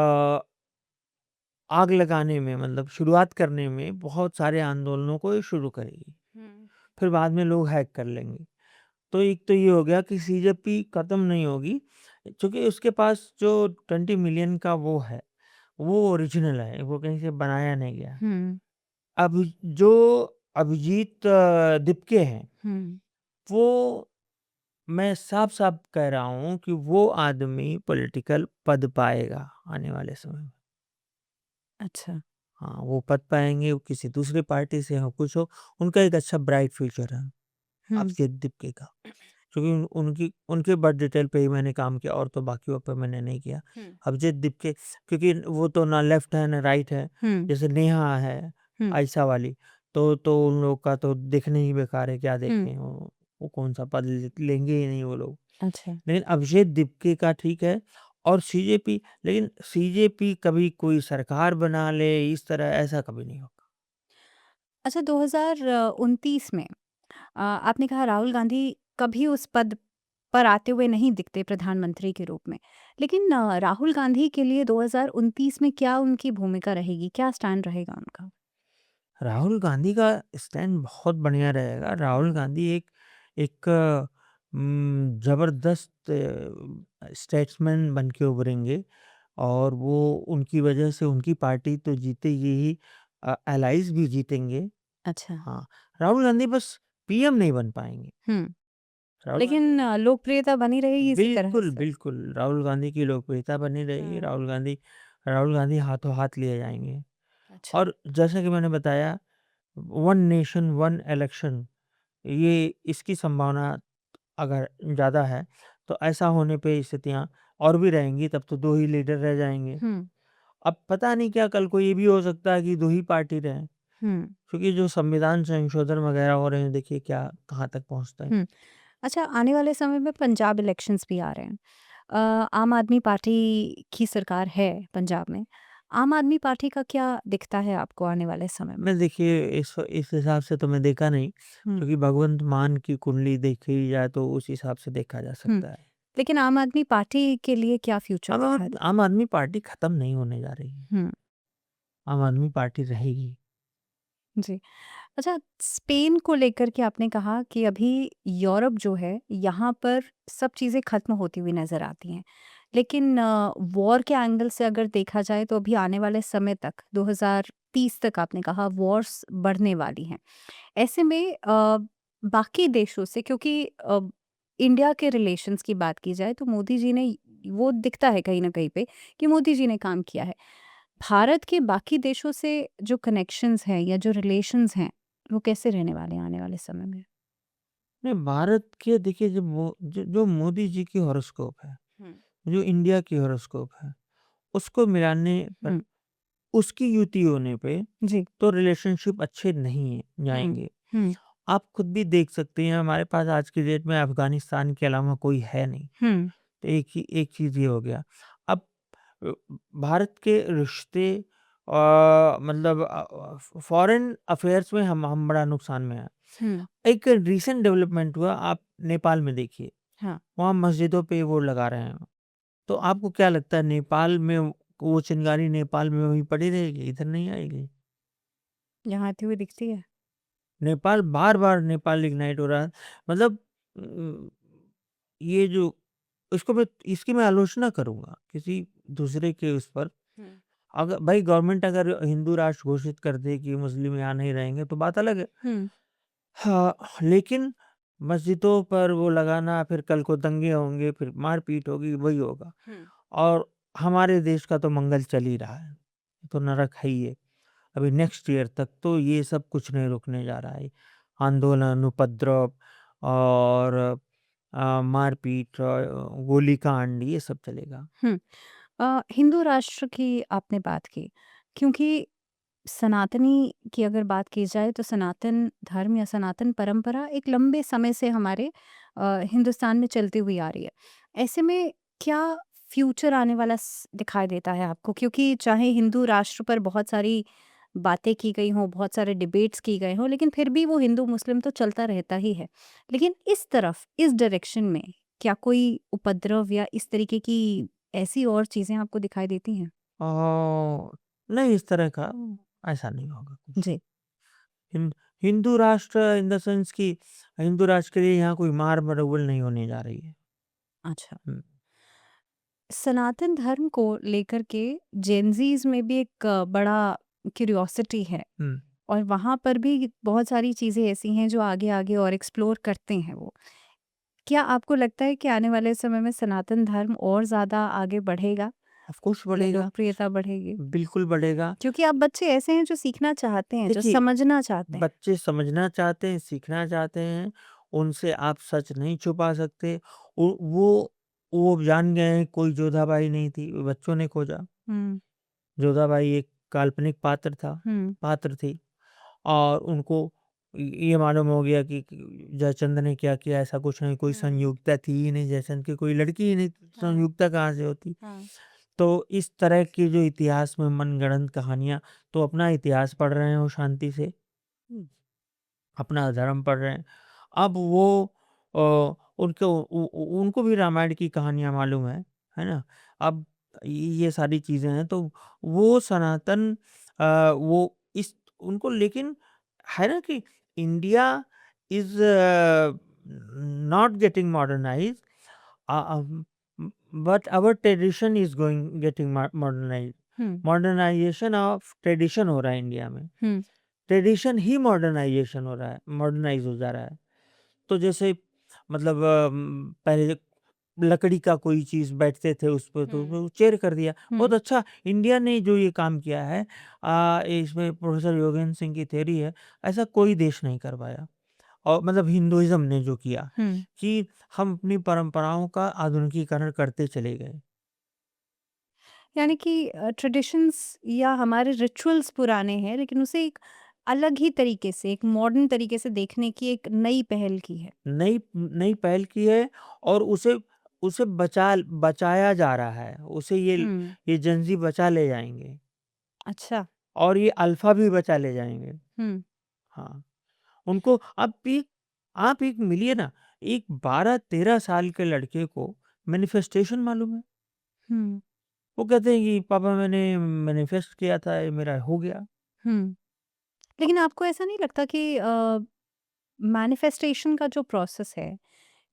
आग लगाने में, मतलब शुरुआत करने में बहुत सारे आंदोलनों को ये शुरू करेगी। हुँ। फिर बाद में लोग हैक कर लेंगे। तो एक तो ये हो गया कि सीजेपी खत्म नहीं होगी, क्योंकि उसके पास जो 20 मिलियन का वो है, वो ओरिजिनल है, वो कहीं से बनाया नहीं गया। हुँ, अब जो अभिजीत दीपके हैं, हुँ। वो मैं साफ-साफ कह रहा हूँ कि वो आदमी पॉलिटिकल पद पाएगा आने वाले समय में। अच्छा। हाँ, वो पद पाएँगे, वो किसी दूसरी पार्टी से हो, कुछ हो, उनका एक अच्छा ब्राइट फ्यूचर है, हुँ, अभिजीत दीपके का। क्योंकि उनकी उनके बर्थ डिटेल पे ही मैंने काम किया, और तो बाकियों पे मैंने नहीं किया। हुँ, अभिजीत दीपके, क्योंकि वो तो ना लेफ्ट है ना राइट है, हुँ, जैसे नेहा है, हुँ, आयशा वाली, तो उन लोग का तो देखने ही बेकार है, क्या हुँ। देखें, वो कौन-सा पद लेंगे ही नहीं वो लोग। अच्छा। लेकिन अभिषेक दीपके का ठीक है, और सीजेपी, लेकिन सीजेपी कभी कोई सरकार बना ले इस तरह, ऐसा कभी नहीं होगा। अच्छा, 2029 में आपने कहा राहुल गांधी कभी उस पद पर आते हुए नहीं दिखते प्रधानमंत्री के रूप में। लेकिन राहुल गांधी के लिए 2029 में क्या उनकी भूमिका रहेगी? क्या स्टैंड रहेगा उनका? राहुल गांधी का स्टैंड बहुत बढ़िया रहेगा। राहुल गांधी एक एक ज़बरदस्त स्टेट्समैन बन के उभरेंगे, और वो उनकी वजह से उनकी पार्टी तो जीतेगी ही, एलाइज़ भी जीतेंगे। अच्छा। हाँ, राहुल गांधी बस पीएम नहीं बन पाएँगे। हुँ। राहुल गांधी लेकिन लोकप्रियता बनी रहेगी इसी तरह बिल्कुल, से? बिल्कुल, राहुल गांधी की लोकप्रियता बनी रहेगी। हुँ। राहुल गांधी हाथों हाथ लिए जाएँगे। अच्छा। और जैसा कि मैंने बताया, वन नेशन वन इलेक्शन, ये इसकी संभावना अगर ज़्यादा है, तो ऐसा होने पे स्थितियाँ और भी रहेंगी, तब तो 2 ही लीडर रह जाएँगे। हुँ, अब पता नहीं क्या, कल को ये भी हो सकता है कि 2 ही पार्टी रहें, हुँ, क्योंकि जो संविधान संशोधन वगैरह हो रहे हैं, देखिए क्या कहाँ तक पहुँचता है। हुँ। अच्छा, आने वाले समय में पंजाब इलेक्शंस भी आ रहे हैं। आम आदमी पार्टी की सरकार है पंजाब में। आम आदमी पार्टी का क्या दिखता है आपको आने वाले समय में? मैं देखिए, इस हिसाब से तो मैं देखा नहीं, हुँ, क्योंकि भगवंत मान की कुंडली देखी जाए तो उस हिसाब से देखा जा हुँ। सकता है। लेकिन आम आदमी पार्टी के लिए क्या फ्यूचर दिखाई दे? आम आदमी पार्टी खत्म नहीं होने जा रही है। हुँ, आम आदमी पार्टी रहेगी। जी। अच्छा, स्पेन को लेकर के आपने कहा कि अभी यूरोप जो है, यहाँ पर सब चीज़ें ख़त्म होती हुई नज़र आती हैं। लेकिन वॉर के एंगल से अगर देखा जाए तो अभी आने वाले समय तक 2030 तक आपने कहा वॉर्स बढ़ने वाली हैं। ऐसे में बाकी देशों से, क्योंकि इंडिया के रिलेशंस की बात की जाए तो मोदी जी ने, वो दिखता है कहीं न कहीं पे कि मोदी जी ने काम किया है। भारत के बाकी देशों से जो कनेक्शंस हैं या जो रिलेशंस हैं, वो कैसे रहने वाले हैं आने वाले समय में? नहीं, भारत के देखिए, जब जो मोदी जी की हॉरोस्कोप है, हुँ, जो इंडिया की हॉरोस्कोप है, उसको मिलाने पर, हुँ, उसकी युति होने पे जी। तो रिलेशनशिप अच्छे नहीं हुँ, जाएँगे। हुँ, आप खुद भी देख सकते हैं, हमारे पास आज की डेट में अफ़गानिस्तान के अलावा कोई है नहीं। हुँ, तो एक चीज़ ये हो गया। अब अ, भारत के रिश्ते मतलब फ़ॉरेन अफ़ेयर्स में हम बड़ा नुकसान में हैं। हुँ, एक रीसेंट डेवलपमेंट हुआ, आप नेपाल में देखिए, हाँ, वहाँ मस्जिदों पे वो लगा रहे हैं। तो आपको क्या लगता है, नेपाल में वो चिंगारी नेपाल में वहीं पड़ी रहेगी, इधर नहीं आएगी? यहाँ आती हुई दिखती है। नेपाल बार-बार नेपाल इग्नाइट हो रहा है। मतलब उम, ये जो इसको मैं इसकी मैं आलोचना करूँगा किसी दूसरे के उस पर। हुँ, अगर भाई गवर्नमेंट अगर हिंदू राष्ट्र घोषित कर दे कि मुस्लिम यहाँ नहीं रहेंगे तो बात अलग है। हुँ, हाँ, लेकिन मस्जिदों पर वो लगाना, फिर कल को दंगे होंगे, फिर मार-पीट होगी, वही होगा। हुँ, और हमारे देश का तो मंगल चल ही रहा है, तो नरक है ही है। अभी नेक्स्ट ईयर तक तो ये सब कुछ नहीं रुकने जा रहा है। आंदोलन, उपद्रव और मार-पीट, गोलीकांड, ये सब चलेगा। हुँ। हिंदू राष्ट्र की आपने बात की, क्योंकि सनातनी की अगर बात की जाए तो सनातन धर्म या सनातन परंपरा एक लंबे समय से हमारे हिंदुस्तान में चलती हुई आ रही है। ऐसे में क्या फ्यूचर आने वाला दिखाई देता है आपको? क्योंकि चाहे हिंदू राष्ट्र पर बहुत सारी बातें की गई हों, बहुत सारे डिबेट्स की गए हों, लेकिन फिर भी वो हिंदू मुस्लिम तो चलता रहता ही है। लेकिन इस तरफ, इस डायरेक्शन में क्या कोई उपद्रव या इस तरीके की ऐसी और चीज़ें आपको दिखाई देती हैं? अ, नहीं, इस तरह का ऐसा नहीं होगा कुछ। जी। हिंद हिंदू राष्ट्र इन द सेंस कि हिंदू राष्ट्र के लिए यहाँ कोई मार-मरौल नहीं होने जा रही है। अच्छा। हुँ, सनातन धर्म को लेकर के जेनज़ीज़ में भी एक बड़ा क्यूरियोसिटी है, हुँ। और वहाँ पर भी बहुत सारी चीज़ें ऐसी हैं जो आगे-आगे और एक्सप्लोर करते हैं वो। क्या आपको लगता है कि आने वाले समय में सनातन धर्म और ज़्यादा आगे बढ़ेगा ऑफ़ कोर्स या बढ़ेगा, लोकप्रियता बढ़ेगी? बिल्कुल बढ़ेगा। क्योंकि अब बच्चे ऐसे हैं जो सीखना चाहते हैं, जो देखिए, समझना चाहते हैं। बच्चे समझना चाहते हैं, सीखना चाहते हैं, उनसे आप सच नहीं छुपा सकते। वो जान गए हैं कोई जोधाबाई नहीं थी, बच्चों ने खोजा। हुँ, जोधाबाई एक काल्पनिक हुँ, पात्र थी, और उनको ये मालूम हो गया कि जयचंद ने क्या किया, ऐसा कुछ नहीं, कोई हुँ, संयोगिता थी ही नहीं, जयचंद की कोई लड़की ही नहीं, हाँ, संयोगिता कहाँ से होती? हाँ, तो इस तरह की जो इतिहास में मनगढ़ंत कहानियाँ, तो अपना इतिहास पढ़ रहे हैं वो शांति से, हुँ, अपना धर्म पढ़ रहे हैं। अब वो अ, उनको उनको भी रामायण की कहानियाँ मालूम है ना? अब ये सारी चीज़ें हैं, तो वो सनातन वो इस उनको, लेकिन है ना कि India is not getting modernised, uh, um, but our tradition is going getting modernised. Hmm, modernisation of tradition हो रहा है इंडिया में। हुँ, ट्रेडिशन ही मॉडर्नाइज़ेशन हो रहा है, मॉडर्नाइज़ हो जा रहा है। तो जैसे मतलब पहले लकड़ी का कोई चीज़ बैठते थे उस पे, तो हुँ, वो चेयर कर दिया। बहुत हुँ। अच्छा इंडिया ने जो ये काम किया है, इसमें प्रोफ़ेसर योगेंद्र सिंह की थ्योरी है, ऐसा कोई देश नहीं कर पाया। और मतलब हिंदुइज़्म ने जो किया हुँ। कि हम अपनी परंपराओं का आधुनिकीकरण करते चले गए। यानी कि ट्रेडिशंस या हमारे रिचुअल्स पुराने हैं, लेकिन उसे एक अलग ही तरीके से, एक मॉडर्न तरीके से देखने की एक नई पहल की है। नई नई पहल की है, और उसे उसे बचाया जा रहा है। उसे हुँ, ये जेन ज़ी बचा ले जाएँगे, अच्छा। और ये अल्फ़ा भी बचा ले जाएँगे। हुँ, हाँ, उनको आप एक मिलिए ना, एक 12-13 साल के लड़के को मैनिफेस्टेशन मालूम है। हुँ, वो कहते हैं कि पापा मैंने मैनिफेस्ट किया था, ये मेरा हो गया। हुँ। लेकिन आपको ऐसा नहीं लगता कि मैनिफेस्टेशन का जो प्रोसेस है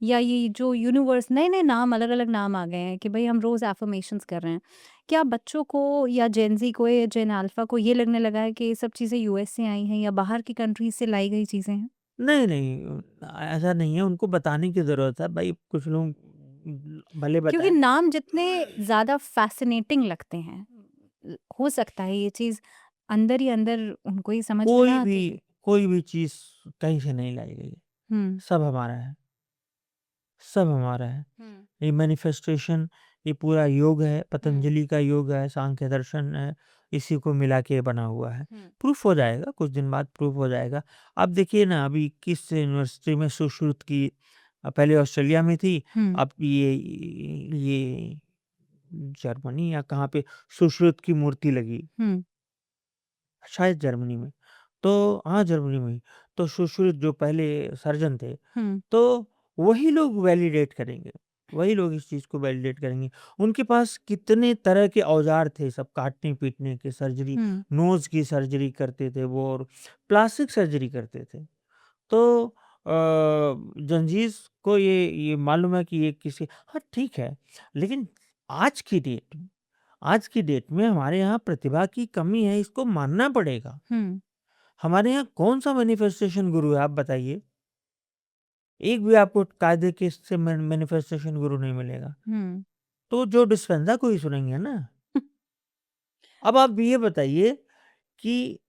या ये जो यूनिवर्स नए-नए नाम अलग-अलग नाम आ गए हैं कि भई हम रोज़ अफ़र्मेशंस कर रहे हैं। क्या बच्चों को या जेन ज़ी को या जेन अल्फ़ा को ये लगने लगा है कि ये सब चीज़ें यूएस से आई हैं या बाहर की कंट्रीज़ से लाई गई चीज़ें हैं? नहीं, नहीं ऐसा नहीं है, उनको बताने की ज़रूरत है। भई कुछ लोग भले क्योंकि बताएँ। नाम जितने ज़्यादा फ़ैसिनेटिंग लगते हैं, हो सकता है ये चीज़ अंदर ही अंदर उनको ही समझ में कोई ना भी आती हो। कोई भी चीज़ कहीं से नहीं लाई गई है। हुँ। सब हमारा है, सब हमारा है। हुँ। ये मैनिफेस्टेशन, ये पूरा योग है, हुँ। पतंजलि का योग है, सांख्य दर्शन है, इसी को मिला के बना हुआ है। हुँ। प्रूफ हो जाएगा, कुछ दिन बाद प्रूफ हो जाएगा। आप देखिए ना, अभी किस यूनिवर्सिटी में सुश्रुत की पहले ऑस्ट्रेलिया में थी, हुँ। अब ये जर्मनी या कहाँ पे सुश्रुत की मूर्ति लगी, हुँ। शायद जर्मनी में। तो हाँ, जर्मनी में ही। तो सुश्रुत जो पहले सर्जन थे, हुँ। तो वही लोग वैलिडेट करेंगे, वही लोग इस चीज़ को वैलिडेट करेंगे। उनके पास कितने तरह के औज़ार थे, सब काटने-पीटने के, सर्जरी, हुँ। नोज़ की सर्जरी करते थे वो, और प्लास्टिक सर्जरी करते थे। तो जंजीस को ये मालूम है कि ये किसी, हाँ, ठीक है, लेकिन आज की डेट में आज की डेट में हमारे यहाँ प्रतिभा की कमी है, इसको मानना पड़ेगा। हुँ। हमारे यहाँ कौन-सा मैनिफेस्टेशन गुरु है, आप बताइए? एक भी आपको कायदे के से मैनिफेस्टेशन गुरु नहीं मिलेगा। हुँ। तो जो डिस्पेंजा को ही सुनेंगे ना। अब आप ये बताइए कि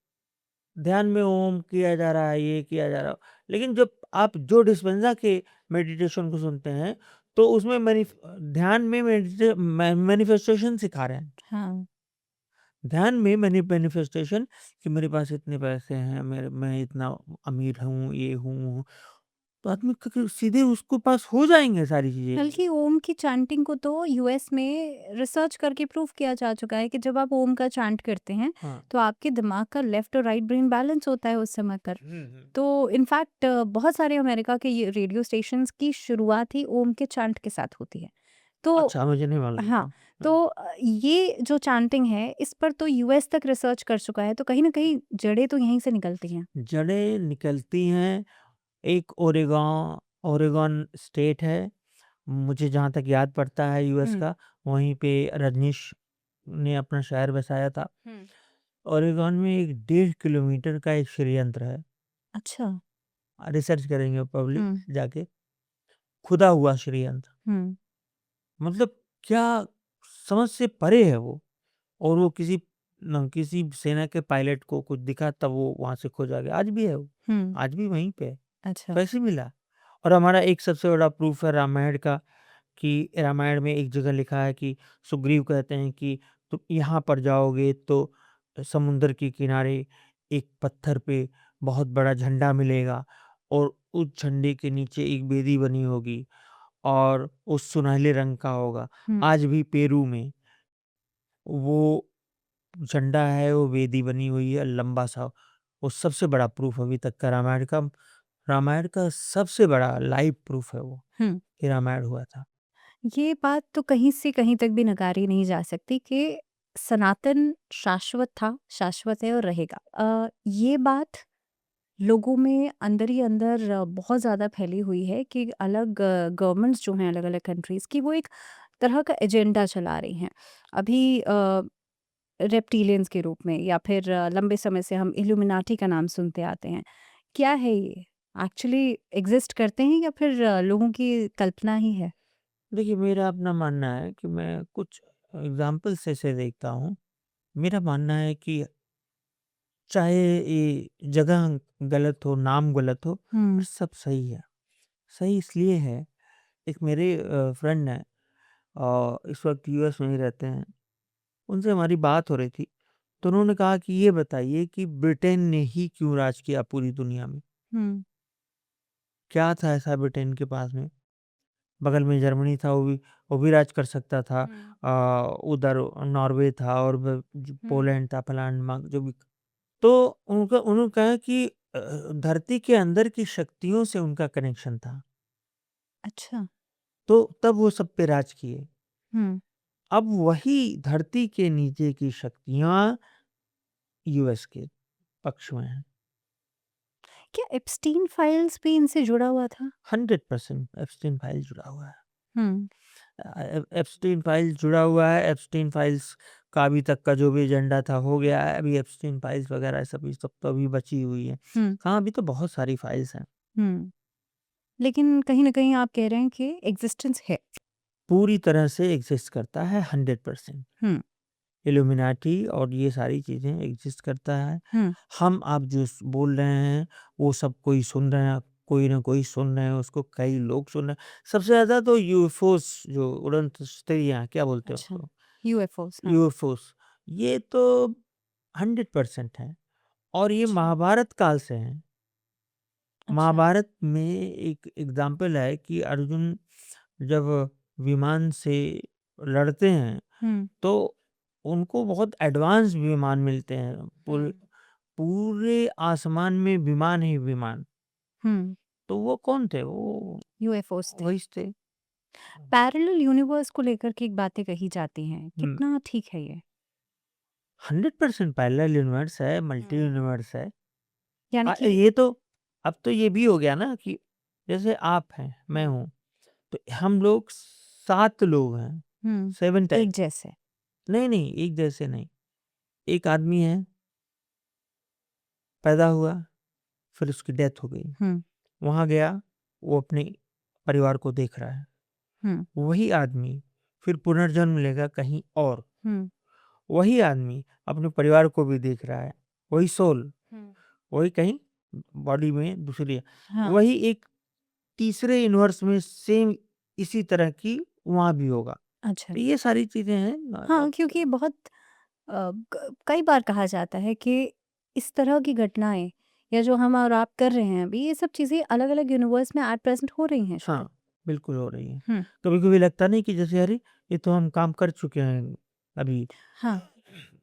ध्यान में ओम किया जा रहा है, ये किया जा रहा है, लेकिन जब आप जो डिस्पेंजा के मेडिटेशन को सुनते हैं, तो उसमें ध्यान में मैनिफेस्टेशन सिखा रहे हैं। हाँ। ध्यान में मैनिफेस्टेशन कि मेरे पास इतने पैसे हैं, मैं इतना अमीर हूँ, ये हूँ, वो, तो आदमी सीधे उसको पास हो जाएंगे सारी चीजें। बल्कि ओम की चैंटिंग को तो यूएस में रिसर्च करके प्रूव किया जा चुका है कि जब आप ओम का चैंट करते हैं हाँ। तो आपके दिमाग का लेफ्ट और राइट ब्रेन बैलेंस होता है उस समय पर। तो इनफैक्ट बहुत सारे अमेरिका के ये रेडियो स्टेशंस की शुरुआत ही ओम के चैंट के साथ होती है। तो अच्छा, मुझे नहीं मालूम हाँ, था। तो ये जो चैंटिंग है इस पर तो यूएस तक रिसर्च कर चुका है, तो कहीं ना कहीं जड़ें तो यहीं से निकलती हैं। जड़ें निकलती हैं। एक ओरेगॉन स्टेट है, मुझे जहाँ तक याद पड़ता है यूएस हम्म। का, वहीं पे रजनीश ने अपना शहर बसाया था। हम्म। ओरेगॉन में एक 1.5 किलोमीटर का एक षड्यंत्र है। अच्छा। रिसर्च करेंगे पब्लिक हम्म। जाके, खुदा हुआ षड्यंत्र। हम्म। मतलब क्या, समझ से परे है वो। और वो किसी सेना के पायलट को कुछ दिखा, तब वो वहाँ से खोजा गया। आज भी है वो, हम्म। आज भी वहीं पे है। अच्छा। कैसे मिला? और हमारा एक सबसे बड़ा प्रूफ है रामायण का, कि रामायण में एक जगह लिखा है कि सुग्रीव कहते हैं कि तुम यहाँ पर जाओगे तो समुद्र के किनारे एक पत्थर पे बहुत बड़ा झंडा मिलेगा, और उस झंडे के नीचे एक वेदी बनी होगी, और वो सुनहले रंग का होगा। हम्म। आज भी पेरू में वो झंडा है, वो वेदी बनी हुई है लंबा सा। वो सबसे बड़ा प्रूफ अभी तक का रामायण का सबसे बड़ा लाइव प्रूफ है वो, हम्म। कि रामायण हुआ था। ये बात तो कहीं से कहीं तक भी नकारी नहीं जा सकती कि सनातन शाश्वत था, शाश्वत है और रहेगा। ये बात लोगों में अंदर ही अंदर बहुत ज़्यादा फैली हुई है कि अलग गवर्नमेंट्स जो हैं अलग-अलग कंट्रीज़ की वो एक तरह का एजेंडा चला रही हैं। अभी रेप्टिलियंस के रूप में या फिर लंबे समय से हम इल्यूमिनाटी का नाम सुनते आते हैं। क्या है ये? एक्चुअली एग्ज़िस्ट करते हैं या फिर लोगों की कल्पना ही है? देखिए, मेरा अपना मानना है कि मैं कुछ एग्ज़ाम्पल्स ऐसे देखता हूँ। मेरा मानना है कि चाहे ये जगह गलत हो, नाम गलत हो, पर हुँ। सब सही है। सही इसलिए है, एक मेरे फ्रेंड हैं, इस वक़्त यूएस में ही रहते हैं। उनसे हमारी बात हो रही थी, तो उन्होंने कहा कि ये बताइए कि ब्रिटेन ने ही क्यों राज किया पूरी दुनिया में? हुँ। क्या था ऐसा ब्रिटेन के पास में? बगल में जर्मनी था, वो भी राज कर सकता था। हुँ। उधर नॉर्वे था, और हुँ। पोलैंड था, फलाना जो भी। तो उन्होंने कहा कि धरती के अंदर की शक्तियों से उनका कनेक्शन था, अच्छा। तो तब वो सब पे राज किए। हुँ। अब वही धरती के नीचे की शक्तियाँ यूएस के पक्ष में हैं। क्या एप्स्टीन फाइल्स भी इनसे जुड़ा हुआ था? 100% एप्स्टीन फाइल जुड़ा हुआ है। हुँ, एप्स्टीन फाइल्स जुड़ा हुआ है। एप्स्टीन फाइल्स का अभी तक का जो भी एजेंडा था हो गया है। अभी एप्स्टीन फाइल्स वगैरह सब तो अभी बची हुई है। हुँ, हाँ, अभी तो बहुत सारी फाइल्स हैं। हुँ। लेकिन कहीं न कहीं आप कह रहे हैं कि एग्ज़िस्टेंस है। पूरी तरह से एग्जिस्ट करता है 100%। हुँ, इल्यूमिनाटी और ये सारी चीज़ें एग्जिस्ट करता है। हुँ, हम आप जो बोल रहे हैं वो सब कोई सुन रहे हैं, कोई ना कोई सुन रहे हैं उसको, कई लोग सुन रहे हैं। सबसे ज़्यादा तो यूएफओस जो उड़न तश्तरियाँ क्या बोलते हैं अच्छा, उसको? यूएफओज़ हाँ, यूएफओस ये तो 100% है और ये अच्छा, महाभारत काल से हैं। अच्छा, महाभारत में एक एग्ज़ाम्पल है कि अर्जुन जब विमान से लड़ते हैं हुँ, तो उनको बहुत एडवांस विमान मिलते हैं। हुँ, पूरे आसमान में विमान ही विमान। हुँ, तो वो कौन थे? वो यूएफओज़ थे। वही थे। पैरेलल यूनिवर्स को लेकर के एक बातें कही जाती हैं, हुँ, कितना ठीक है ये? 100% पैरेलल यूनिवर्स है, मल्टी हुँ। यूनिवर्स है। यानी कि ये तो अब तो ये भी हो गया ना कि जैसे आप हैं, मैं हुँ, हूँ, तो हम लोग 7 लोग हैं, हुँ, 7 एक टाइप जैसे। नहीं, नहीं, एक जैसे नहीं। एक आदमी है, पैदा हुआ, फिर उसकी डेथ हो गई। हुँ, वहाँ गया, वो अपने परिवार को देख रहा है। हुँ, वही आदमी फिर पुनर्जन्म लेगा कहीं और। हुँ, वही आदमी अपने परिवार को भी देख रहा है। वही सोल, हुँ, वही कहीं बॉडी में दूसरी हाँ, वही एक तीसरे यूनिवर्स में सेम इसी तरह की वहाँ भी होगा। अच्छा। तो ये सारी चीज़ें हैं हाँ, क्योंकि बहुत अ, क कई बार कहा जाता है कि इस तरह की घटनाएँ या जो हम और आप कर रहे हैं अभी, ये सब चीज़ें अलग-अलग यूनिवर्स में एट प्रेज़ेंट हो रही हैं शायद। हाँ, बिल्कुल हो रही है। हुँ, कभी-कभी लगता नहीं कि जैसे अरे! ये तो हम काम कर चुके हैं अभी, हाँ।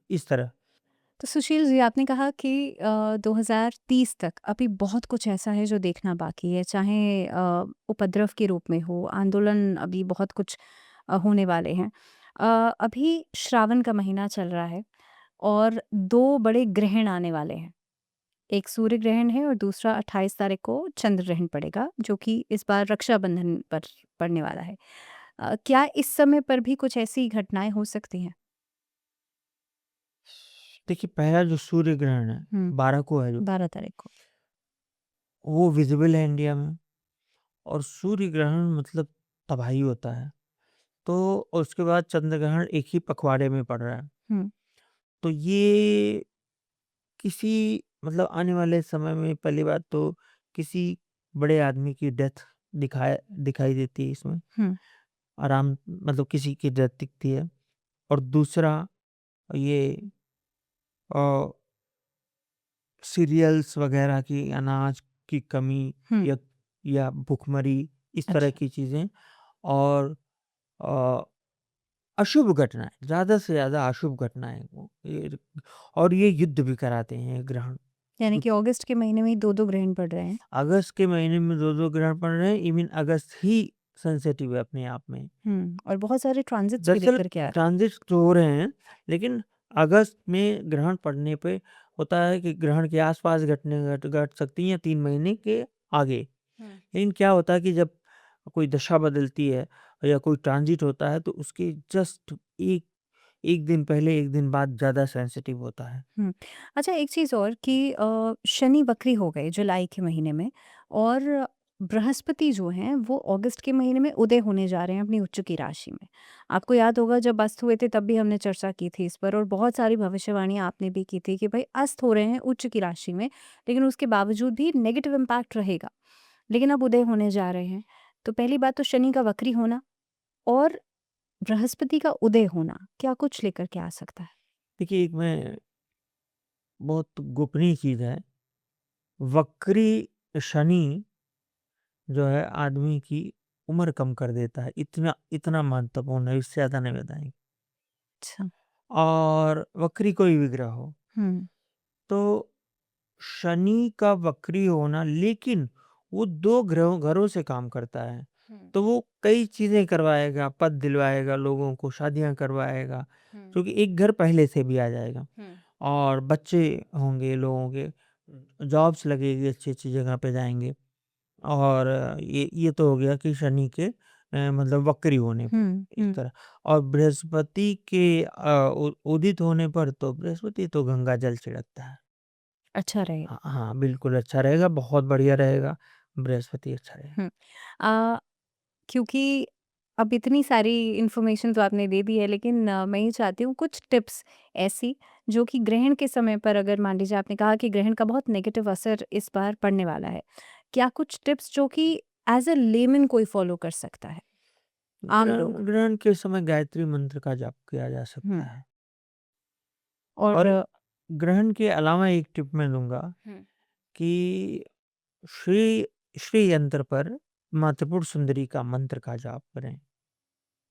इस तरह। तो सुशील जी आपने कहा कि 2030 तक अभी बहुत कुछ ऐसा है जो देखना बाकी है, चाहे उपद्रव के रूप में हो, आंदोलन अभी बहुत कुछ होने वाले हैं। अभी श्रावण का महीना चल रहा है और 2 बड़े ग्रहण आने वाले हैं। एक सूर्य ग्रहण है और दूसरा 28 तारीख को चंद्र ग्रहण पड़ेगा, जो कि इस बार रक्षाबंधन पर पड़ने वाला है। क्या इस समय पर भी कुछ ऐसी घटनाएँ हो सकती हैं? देखिए पहला जो सूर्य ग्रहण है, हुँ, 12 को है जो, 12 तारीख को। वो विज़िबल है इंडिया में और सूर्य ग्रहण मतलब तबाही होता है। तो उसके बाद चंद्र ग्रहण एक ही पखवाड़े में पड़ रहा है। हुँ, तो ये किसी मतलब आने वाले समय में पहली बात तो किसी बड़े आदमी की डेथ दिखाई देती है इसमें। हुँ, आराम मतलब किसी की डेथ दिखती है और दूसरा ये अ, सीरियल्स वगैरह की अनाज की कमी हुँ। या भुखमरी इस तरह अच्छा, की चीज़ें और अ, अशुभ घटनाएँ, ज़्यादा से ज़्यादा अशुभ घटनाएँ वो ये और ये युद्ध भी कराते हैं ये ग्रहण। यानी कि अगस्त के महीने में ही 2-2 ग्रहण पड़ रहे हैं। अगस्त के महीने में 2-2 ग्रहण पड़ रहे हैं, इवन अगस्त ही सेंसिटिव है अपने आप में। और बहुत सारे ट्रांज़िट्स भी दरअसल लेकर के आ रहे हैं। ट्रांज़िट्स तो हो रहे हैं, लेकिन अगस्त में ग्रहण पड़ने पे होता है कि ग्रहण के आस-पास घट सकती हैं या 3 महीने के आगे। हुँ। लेकिन क्या होता है कि जब कोई दशा बदलती है या कोई ट्रांज़िट होता है, तो उसके जस्ट 1 दिन पहले, 1 दिन बाद ज़्यादा सेंसिटिव होता है। हुँ। अच्छा एक चीज़ और कि शनि वक्री हो गए जुलाई के महीने में और बृहस्पति जो हैं वो अगस्त के महीने में उदय होने जा रहे हैं अपनी उच्च की राशि में। आपको याद होगा जब अस्त हुए थे तब भी हमने चर्चा की थी इस पर और बहुत सारी भविष्यवाणियाँ आपने भी की थी कि भई अस्त हो रहे हैं उच्च की राशि में, लेकिन उसके बावजूद भी नेगेटिव इम्पैक्ट रहेगा। लेकिन अब उदय होने जा रहे हैं। तो पहली बात तो शनि का वक्री होना और बृहस्पति का उदय होना, क्या कुछ लेकर के आ सकता है? देखिए, एक मैं बहुत गोपनीय चीज़ है, वक्री शनि जो है आदमी की उम्र कम कर देता है। इतना इतना महत्वपूर्ण है, इससे ज़्यादा नहीं बताएँगे। अच्छा। और वक्री कोई भी ग्रह हो, हुँ, तो शनि का वक्री होना लेकिन वो 2 घरों से काम करता है। हुँ, तो वो कई चीज़ें करवाएगा, पद दिलवाएगा लोगों को, शादियाँ करवाएगा, हुँ, क्योंकि एक घर पहले से भी आ जाएगा हुँ, और बच्चे होंगे लोगों के, जॉब्स लगेगी, अच्छी-अच्छी जगह पे जाएँगे। और ये तो हो गया कि शनि के मतलब वक्री होने पे हुँ, इस हुँ। तरह। और बृहस्पति के उदित होने पर तो बृहस्पति तो गंगा जल छिड़कता है। अच्छा रहेगा। हाँ, हाँ, बिल्कुल अच्छा रहेगा, बहुत बढ़िया रहेगा, बृहस्पति अच्छा रहेगा। हुँ। अ, क्योंकि अब इतनी सारी इन्फॉर्मेशन तो आपने दे दी है, लेकिन मैं ये चाहती हूँ कुछ टिप्स ऐसी जो कि ग्रहण के समय पर, अगर मान लीजिए आपने कहा कि ग्रहण का बहुत नेगेटिव असर इस बार पड़ने वाला है। क्या कुछ टिप्स जो कि एज़ अ लेमन कोई फ़ॉलो कर सकता है, आम ग्रहण लोग? ग्रहण के समय गायत्री मंत्र का जाप किया जा सकता हुँ। है। और और ग्रहण के अलावा एक टिप मैं दूँगा हुँ। कि श्री श्री यंत्र पर माँ त्रिपुर सुंदरी का मंत्र का जाप करें।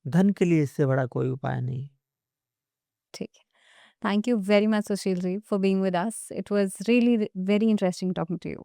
धन के लिए इससे बड़ा कोई उपाय नहीं। ठीक है। Thank you very much Sushil ji for being with us. It was really very interesting talking to you.